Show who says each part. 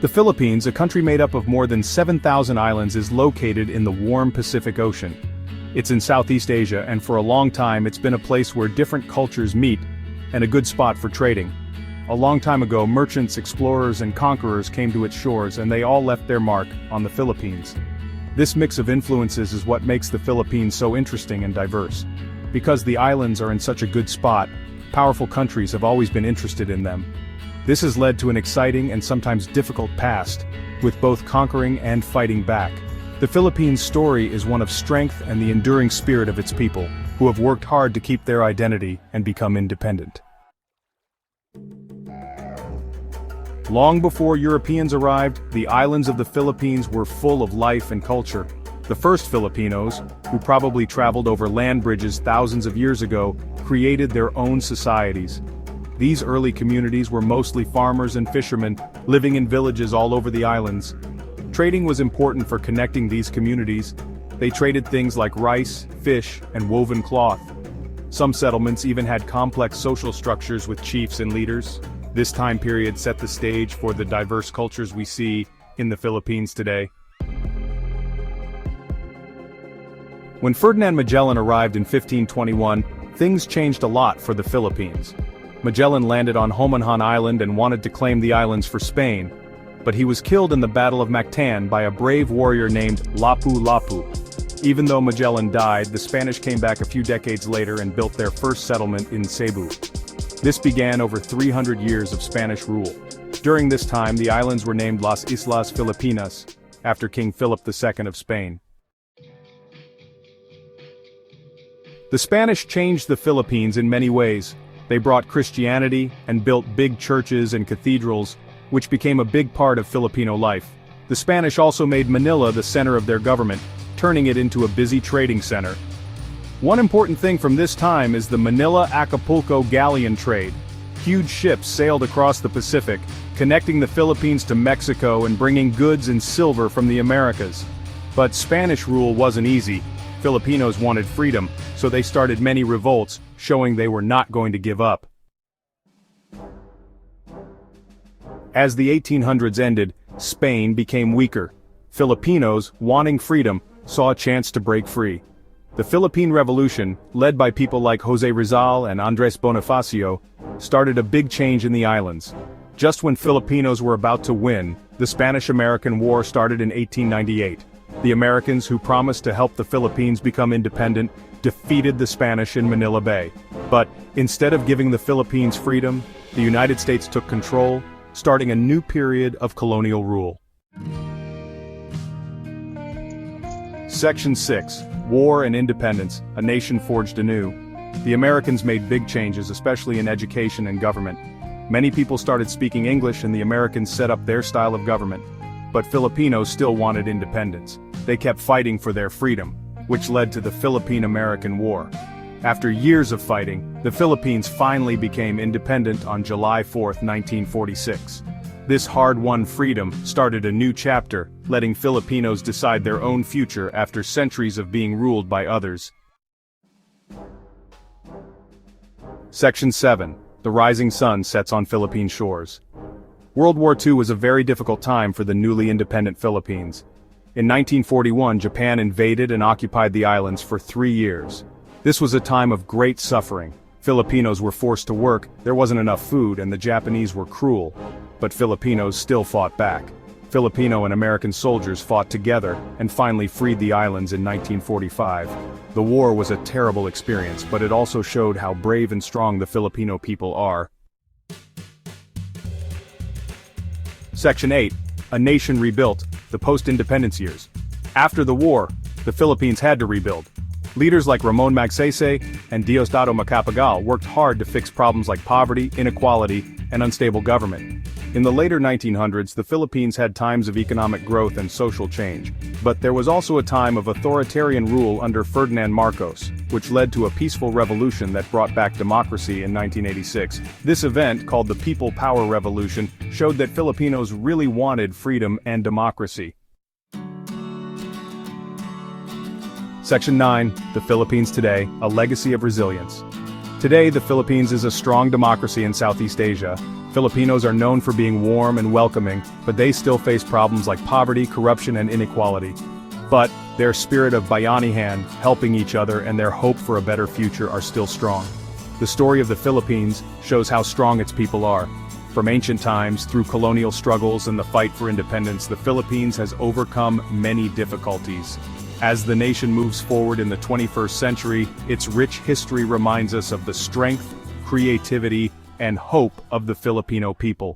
Speaker 1: The Philippines, a country made up of more than 7,000 islands, is located in the warm Pacific Ocean. It's in Southeast Asia, and for a long time it's been a place where different cultures meet, and a good spot for trading. A long time ago, merchants, explorers, and conquerors came to its shores, and they all left their mark on the Philippines. This mix of influences is what makes the Philippines so interesting and diverse. Because the islands are in such a good spot, powerful countries have always been interested in them. This has led to an exciting and sometimes difficult past, with both conquering and fighting back. The Philippines' story is one of strength and the enduring spirit of its people, who have worked hard to keep their identity and become independent. Long before Europeans arrived, the islands of the Philippines were full of life and culture. The first Filipinos, who probably traveled over land bridges thousands of years ago, created their own societies. These early communities were mostly farmers and fishermen, living in villages all over the islands. Trading was important for connecting these communities. They traded things like rice, fish, and woven cloth. Some settlements even had complex social structures with chiefs and leaders. This time period set the stage for the diverse cultures we see in the Philippines today. When Ferdinand Magellan arrived in 1521, things changed a lot for the Philippines. Magellan landed on Homonhon Island and wanted to claim the islands for Spain, but he was killed in the Battle of Mactan by a brave warrior named Lapu-Lapu. Even though Magellan died, the Spanish came back a few decades later and built their first settlement in Cebu. This began over 300 years of Spanish rule. During this time, the islands were named Las Islas Filipinas, after King Philip II of Spain. The Spanish changed the Philippines in many ways. They brought Christianity and built big churches and cathedrals, which became a big part of Filipino life. The Spanish also made Manila the center of their government, turning it into a busy trading center. One important thing from this time is the Manila-Acapulco galleon trade. Huge ships sailed across the Pacific, connecting the Philippines to Mexico and bringing goods and silver from the Americas. But Spanish rule wasn't easy. Filipinos wanted freedom, so they started many revolts, showing they were not going to give up. As the 1800s ended, Spain became weaker. Filipinos, wanting freedom, saw a chance to break free. The Philippine Revolution, led by people like Jose Rizal and Andres Bonifacio, started a big change in the islands. Just when Filipinos were about to win, the Spanish-American War started in 1898. The Americans, who promised to help the Philippines become independent, defeated the Spanish in Manila Bay. But instead of giving the Philippines freedom, the United States took control, starting a new period of colonial rule. Section 6. War and Independence, a Nation Forged Anew. The Americans made big changes, especially in education and government. Many people started speaking English and the Americans set up their style of government. But Filipinos still wanted independence. They kept fighting for their freedom, which led to the Philippine-American War. After years of fighting, the Philippines finally became independent on July 4, 1946. This hard-won freedom started a new chapter, letting Filipinos decide their own future after centuries of being ruled by others. Section 7. The rising sun sets on Philippine shores. World War II was a very difficult time for the newly independent Philippines. In 1941, Japan invaded and occupied the islands for 3 years. This was a time of great suffering. Filipinos were forced to work, there wasn't enough food, and the Japanese were cruel. But Filipinos still fought back. Filipino and American soldiers fought together and finally freed the islands in 1945. The war was a terrible experience, but it also showed how brave and strong the Filipino people are. Section 8. A Nation Rebuilt, the Post-Independence Years. After the war, the Philippines had to rebuild. Leaders like Ramon Magsaysay and Diosdado Macapagal worked hard to fix problems like poverty, inequality, and unstable government. In the later 1900s, the Philippines had times of economic growth and social change. But there was also a time of authoritarian rule under Ferdinand Marcos, which led to a peaceful revolution that brought back democracy in 1986. This event, called the People Power Revolution, showed that Filipinos really wanted freedom and democracy. Section 9. The Philippines Today, a Legacy of Resilience. Today, the Philippines is a strong democracy in Southeast Asia. Filipinos are known for being warm and welcoming, but they still face problems like poverty, corruption, and inequality. But their spirit of bayanihan, helping each other, and their hope for a better future are still strong. The story of the Philippines shows how strong its people are. From ancient times, through colonial struggles and the fight for independence, the Philippines has overcome many difficulties. As the nation moves forward in the 21st century, its rich history reminds us of the strength, creativity, and hope of the Filipino people.